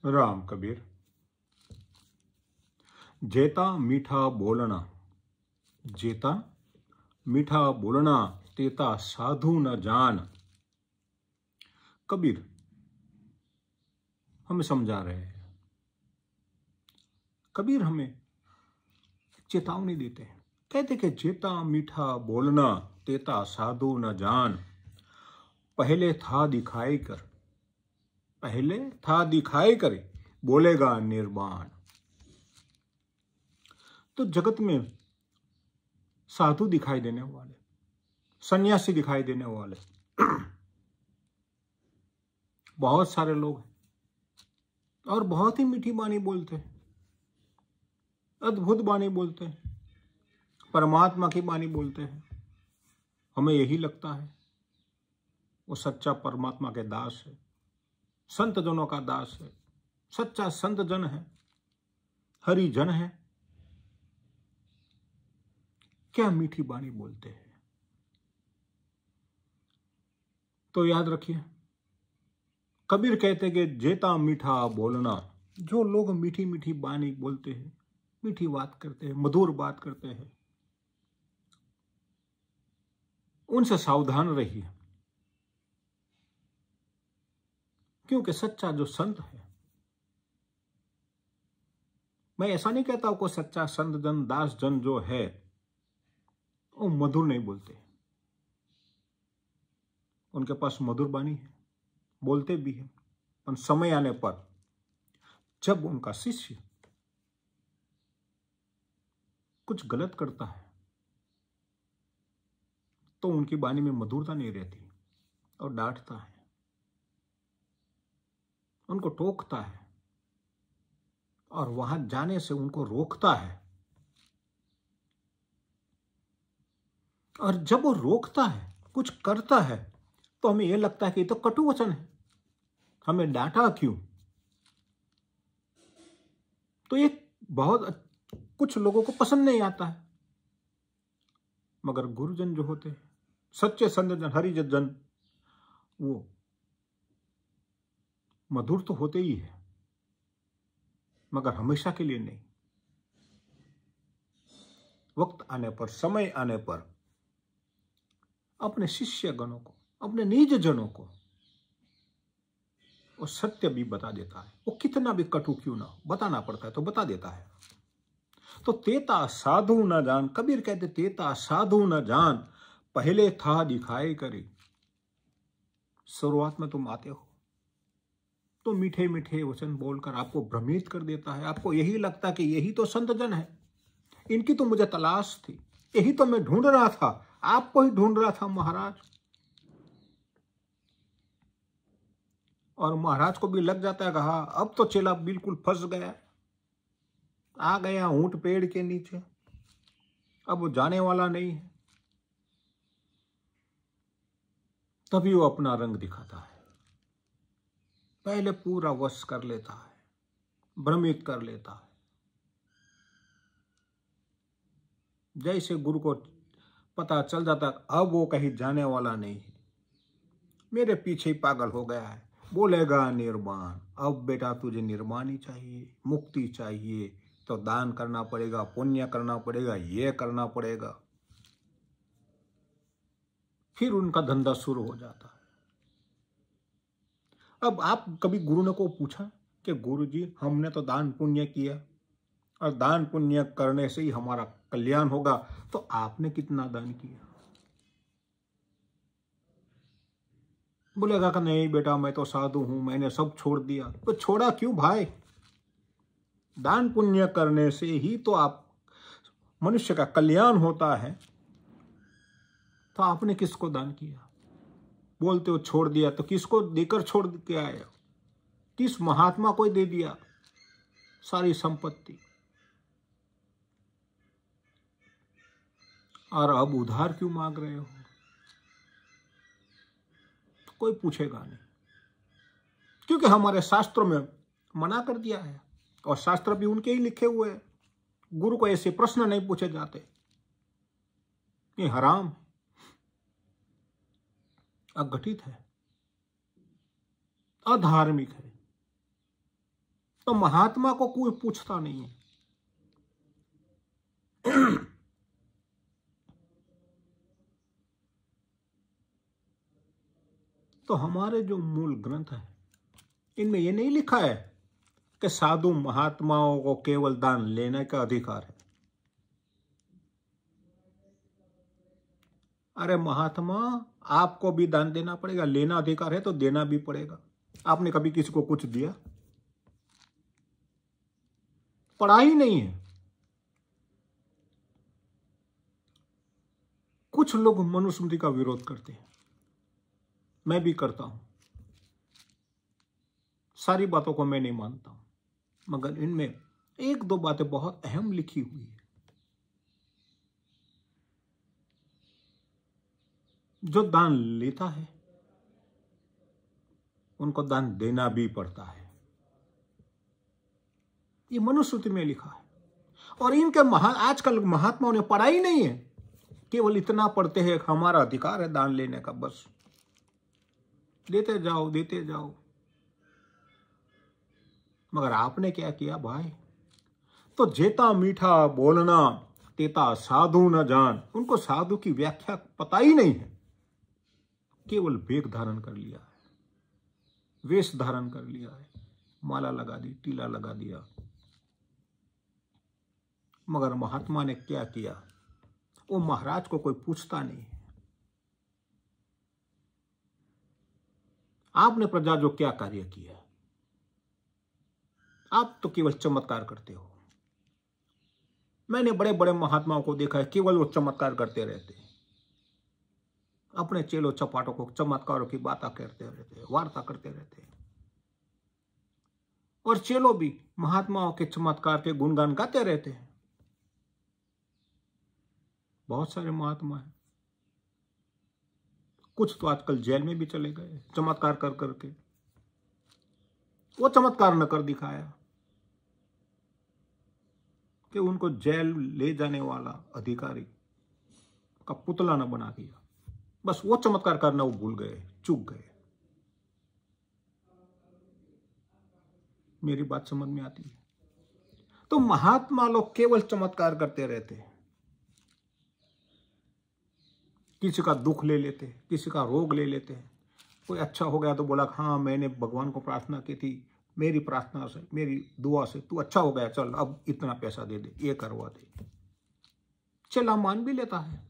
राम कबीर। जेता मीठा बोलना, जेता मीठा बोलना, तेता साधु न जान। कबीर हमें समझा रहे हैं, कबीर हमें चेतावनी देते हैं, कहते कि जेता मीठा बोलना, तेता साधु न जान। पहले था दिखाई कर, पहले था दिखाई करे, बोलेगा निर्वाण। तो जगत में साधु दिखाई देने वाले, सन्यासी दिखाई देने वाले बहुत सारे लोग हैं और बहुत ही मीठी वाणी बोलते हैं, अद्भुत वाणी बोलते हैं, परमात्मा की वाणी बोलते हैं। हमें यही लगता है वो सच्चा परमात्मा के दास है, संत जनों का दास है, सच्चा संत जन है, हरि जन है। क्या मीठी वाणी बोलते हैं। तो याद रखिए, कबीर कहते कि जेता मीठा बोलना, जो लोग मीठी मीठी वाणी बोलते हैं, मीठी बात करते हैं, मधुर बात करते हैं, उनसे सावधान रहिए, क्योंकि सच्चा जो संत है, मैं ऐसा नहीं कहता को सच्चा संत जन, दास जन जो है वो मधुर नहीं बोलते, उनके पास मधुर वाणी है, बोलते भी हैं, पर समय आने पर जब उनका शिष्य कुछ गलत करता है तो उनकी वाणी में मधुरता नहीं रहती और डांटता है, उनको टोकता है और वहां जाने से उनको रोकता है। और जब वो रोकता है, कुछ करता है, तो हमें यह लगता है कि ये तो कटु वचन है, हमें डांटा क्यों। तो ये बहुत कुछ लोगों को पसंद नहीं आता है, मगर गुरुजन जो होते हैं, सच्चे संत जन, हरि जन, वो मधुर तो होते ही है, मगर हमेशा के लिए नहीं। वक्त आने पर, समय आने पर अपने शिष्य गणों को, अपने निज जनों को वो सत्य भी बता देता है, वो कितना भी कटु क्यों ना हो, बताना पड़ता है तो बता देता है। तो तेता साधु न जान, कबीर कहते तेता साधु न जान, पहले था दिखाई करे। शुरुआत में तुम आते हो तो मीठे मीठे वचन बोलकर आपको भ्रमित कर देता है, आपको यही लगता कि यही तो संत जन है, इनकी तो मुझे तलाश थी, यही तो मैं ढूंढ रहा था, आपको ही ढूंढ रहा था महाराज। और महाराज को भी लग जाता है कहा अब तो चेला बिल्कुल फंस गया, आ गया ऊंट पेड़ के नीचे, अब वो जाने वाला नहीं है। तभी वो अपना रंग दिखाता है, पहले पूरा वश कर लेता है, भ्रमित कर लेता है। जैसे गुरु को पता चल जाता अब वो कहीं जाने वाला नहीं है, मेरे पीछे ही पागल हो गया है, बोलेगा निर्वाण। अब बेटा तुझे निर्वाण ही चाहिए, मुक्ति चाहिए, तो दान करना पड़ेगा, पुण्य करना पड़ेगा, ये करना पड़ेगा। फिर उनका धंधा शुरू हो जाता है। अब आप कभी गुरु ने को पूछा कि गुरु जी हमने तो दान पुण्य किया और दान पुण्य करने से ही हमारा कल्याण होगा, तो आपने कितना दान किया? बोलेगा कि नहीं बेटा मैं तो साधु हूं, मैंने सब छोड़ दिया। तो छोड़ा क्यों भाई? दान पुण्य करने से ही तो आप मनुष्य का कल्याण होता है, तो आपने किसको दान किया? बोलते हो छोड़ दिया, तो किसको देकर छोड़ के आए? किस महात्मा को दे दिया सारी संपत्ति? और अब उधार क्यों मांग रहे हो? कोई पूछेगा नहीं, क्योंकि हमारे शास्त्रों में मना कर दिया है, और शास्त्र भी उनके ही लिखे हुए हैं। गुरु को ऐसे प्रश्न नहीं पूछे जाते, ये हराम, अघटित है, अधार्मिक है। तो महात्मा को कोई पूछता नहीं है। तो हमारे जो मूल ग्रंथ है इनमें यह नहीं लिखा है कि साधु महात्माओं को केवल दान लेने का अधिकार है। अरे महात्मा, आपको भी दान देना पड़ेगा। लेना अधिकार है तो देना भी पड़ेगा। आपने कभी किसी को कुछ दिया? पढ़ा ही नहीं है। कुछ लोग मनुस्मृति का विरोध करते हैं, मैं भी करता हूं। सारी बातों को मैं नहीं मानता हूं, मगर इनमें एक दो बातें बहुत अहम लिखी हुई है। जो दान लेता है उनको दान देना भी पड़ता है। ये मनुस्मृति में लिखा है। और इनके आजकल महात्माओं ने पढ़ा ही नहीं है, केवल इतना पढ़ते हैं हमारा अधिकार है दान लेने का, बस देते जाओ देते जाओ। मगर आपने क्या किया भाई? तो जेता मीठा बोलना तेता साधु न जान। उनको साधु की व्याख्या पता ही नहीं है, केवल वेग धारण कर लिया है, वेश धारण कर लिया है, माला लगा दी, टीला लगा दिया। मगर महात्मा ने क्या किया? वो महाराज को कोई पूछता नहीं है। आपने प्रजा जो क्या कार्य किया? आप तो केवल चमत्कार करते हो। मैंने बड़े बड़े महात्माओं को देखा है, केवल वो चमत्कार करते रहते हैं। अपने चेलो चपाटों को चमत्कारों की बातें करते रहते हैं, वार्ता करते रहते हैं। और चेलो भी महात्माओं के चमत्कार के गुणगान गाते रहते हैं। बहुत सारे महात्मा हैं, कुछ तो आजकल जेल में भी चले गए चमत्कार कर करके। वो चमत्कार न कर दिखाया कि उनको जेल ले जाने वाला अधिकारी का पुतला न बना दिया। बस वो चमत्कार करना वो भूल गए, चूक गए। मेरी बात समझ में आती है? तो महात्मा लोग केवल चमत्कार करते रहते हैं। किसी का दुख ले लेते हैं, किसी का रोग ले लेते हैं। कोई अच्छा हो गया तो बोला हाँ मैंने भगवान को प्रार्थना की थी, मेरी प्रार्थना से, मेरी दुआ से तू अच्छा हो गया, चल अब इतना पैसा दे दे, ये करवा दे। चला मान भी लेता है।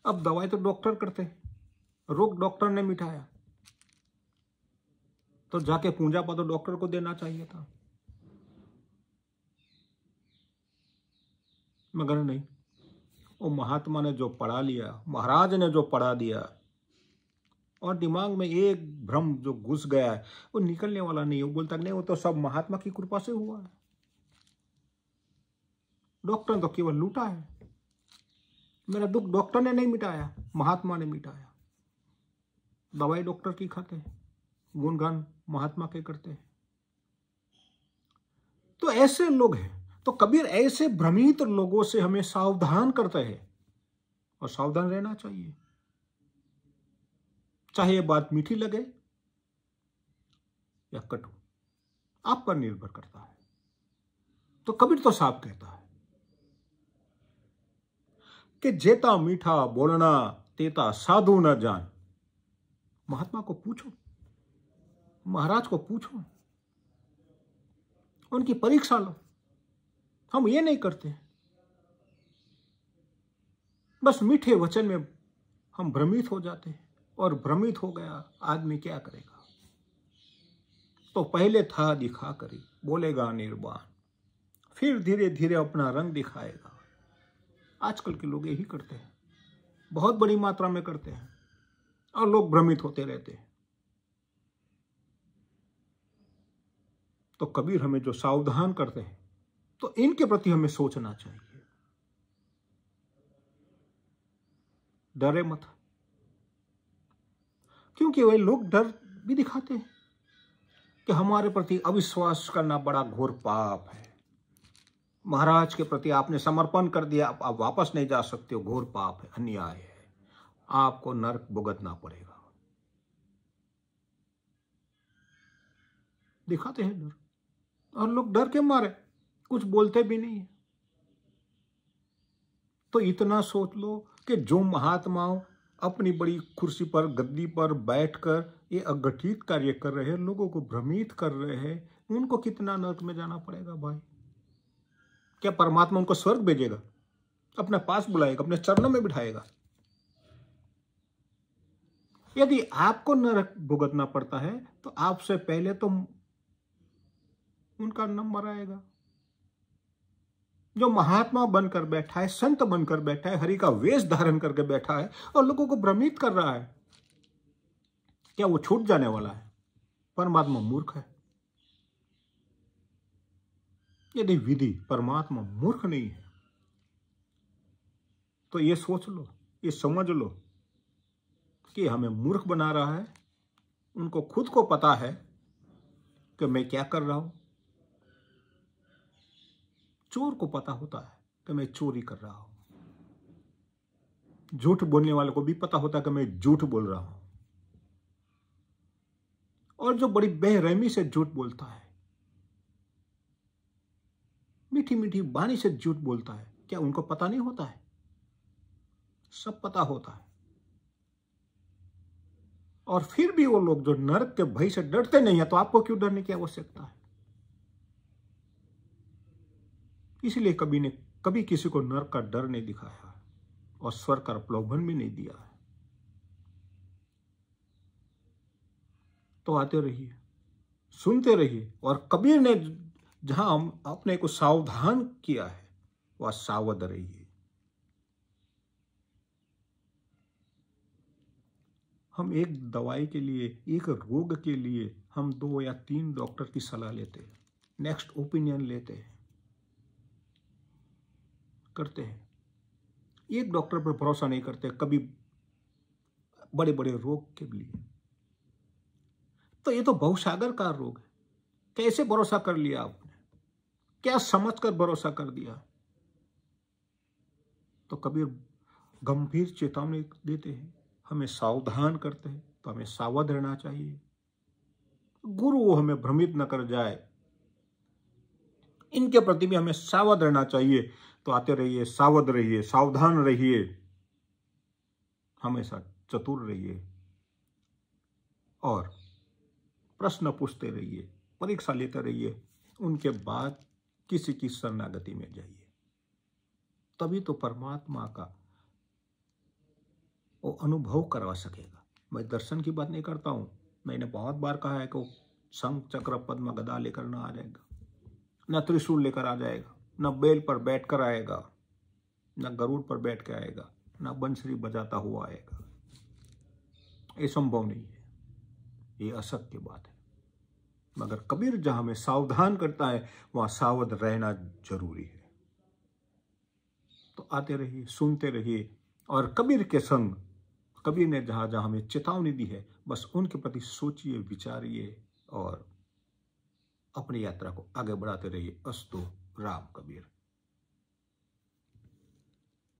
अब दवाई तो डॉक्टर करते हैं, रोग डॉक्टर ने मिटाया तो जाके पूंजा पर तो डॉक्टर को देना चाहिए था, मगर नहीं। वो महात्मा ने जो पढ़ा लिया, महाराज ने जो पढ़ा दिया, और दिमाग में एक भ्रम जो घुस गया है वो निकलने वाला नहीं है। वो बोलता नहीं वो तो सब महात्मा की कृपा से हुआ है, डॉक्टर ने तो केवल लूटा है। मेरा दुख डॉक्टर ने नहीं मिटाया, महात्मा ने मिटाया। दवाई डॉक्टर की खाते हैं, गुणगान महात्मा के करते हैं। तो ऐसे लोग हैं। तो कबीर ऐसे भ्रमित लोगों से हमें सावधान करते हैं, और सावधान रहना चाहिए, चाहे ये बात मीठी लगे या कटु, आप पर निर्भर करता है। तो कबीर तो साफ कहता है कि जेता मीठा बोलना तेता साधु न जान। महात्मा को पूछो, महाराज को पूछो, उनकी परीक्षा लो। हम ये नहीं करते, बस मीठे वचन में हम भ्रमित हो जाते हैं, और भ्रमित हो गया आदमी क्या करेगा? तो पहले था दिखा करी बोलेगा निर्वाण, फिर धीरे धीरे अपना रंग दिखाएगा। आजकल के लोग यही करते हैं, बहुत बड़ी मात्रा में करते हैं, और लोग भ्रमित होते रहते हैं। तो कबीर हमें जो सावधान करते हैं, तो इनके प्रति हमें सोचना चाहिए। डरे मत, क्योंकि वे लोग डर भी दिखाते हैं कि हमारे प्रति अविश्वास करना बड़ा घोर पाप है। महाराज के प्रति आपने समर्पण कर दिया, आप वापस नहीं जा सकते हो, घोर पाप है, अन्याय है, आपको नरक भुगतना पड़ेगा। दिखाते हैं डर, और लोग डर के मारे कुछ बोलते भी नहीं है। तो इतना सोच लो कि जो महात्माओं अपनी बड़ी कुर्सी पर, गद्दी पर बैठकर ये अगठित कार्य कर रहे हैं, लोगों को भ्रमित कर रहे हैं, उनको कितना नरक में जाना पड़ेगा भाई। क्या परमात्मा उनको स्वर्ग भेजेगा, अपने पास बुलाएगा, अपने चरणों में बिठाएगा? यदि आपको नरक भुगतना पड़ता है तो आपसे पहले तो उनका नंबर आएगा। जो महात्मा बनकर बैठा है, संत बनकर बैठा है, हरि का वेश धारण करके बैठा है और लोगों को भ्रमित कर रहा है, क्या वो छूट जाने वाला है? परमात्मा मूर्ख है। यदि विधि परमात्मा मूर्ख नहीं है तो ये सोच लो, ये समझ लो कि हमें मूर्ख बना रहा है। उनको खुद को पता है कि मैं क्या कर रहा हूं। चोर को पता होता है कि मैं चोरी कर रहा हूं, झूठ बोलने वाले को भी पता होता है कि मैं झूठ बोल रहा हूं। और जो बड़ी बेरहमी से झूठ बोलता है, मीठी मीठी वाणी से झूठ बोलता है, क्या उनको पता नहीं होता है? सब पता होता है। और फिर भी वो लोग जो नरक के भय से डरते नहीं है, तो आपको क्यों डरने की आवश्यकता है? इसलिए कभी किसी को नरक का डर नहीं दिखाया और स्वर्ग का प्रलोभन भी नहीं दिया है। तो आते रहिए, सुनते रहिए, और कबीर ने जहां हम अपने को सावधान किया है वह सावध रहिए। हम एक दवाई के लिए, एक रोग के लिए हम 2 या 3 डॉक्टर की सलाह लेते हैं, नेक्स्ट ओपिनियन लेते हैं, करते हैं। एक डॉक्टर पर भरोसा नहीं करते कभी बड़े बड़े रोग के लिए। तो ये तो भवसागर का रोग है। कैसे भरोसा कर लिया आपने? क्या समझकर भरोसा कर दिया? तो कबीर गंभीर चेतावनी देते हैं, हमें सावधान करते हैं, तो हमें सावध रहना चाहिए। गुरु हमें भ्रमित न कर जाए, इनके प्रति भी हमें सावध रहना चाहिए। तो आते रहिए, सावध रहिए, सावधान रहिए, हमेशा चतुर रहिए और प्रश्न पूछते रहिए, परीक्षा लेते रहिए। उनके बाद किसी की शरणागति में जाइए, तभी तो परमात्मा का वो अनुभव करवा सकेगा। मैं दर्शन की बात नहीं करता हूं। मैंने बहुत बार कहा है कि वो शंख चक्र पद्म गदा लेकर ना आ जाएगा, न त्रिशूल लेकर आ जाएगा, न बेल पर बैठकर आएगा, न गरुड़ पर बैठ के आएगा, न बंसरी बजाता हुआ आएगा। ये संभव नहीं है, ये असत्य बात है। मगर कबीर जहां हमें सावधान करता है वहां सावध रहना जरूरी है। तो आते रहिए, सुनते रहिए, और कबीर के संग, कबीर ने जहां जहां हमें चेतावनी दी है, बस उनके प्रति सोचिए, विचारिए और अपनी यात्रा को आगे बढ़ाते रहिए। अस्तु राम कबीर।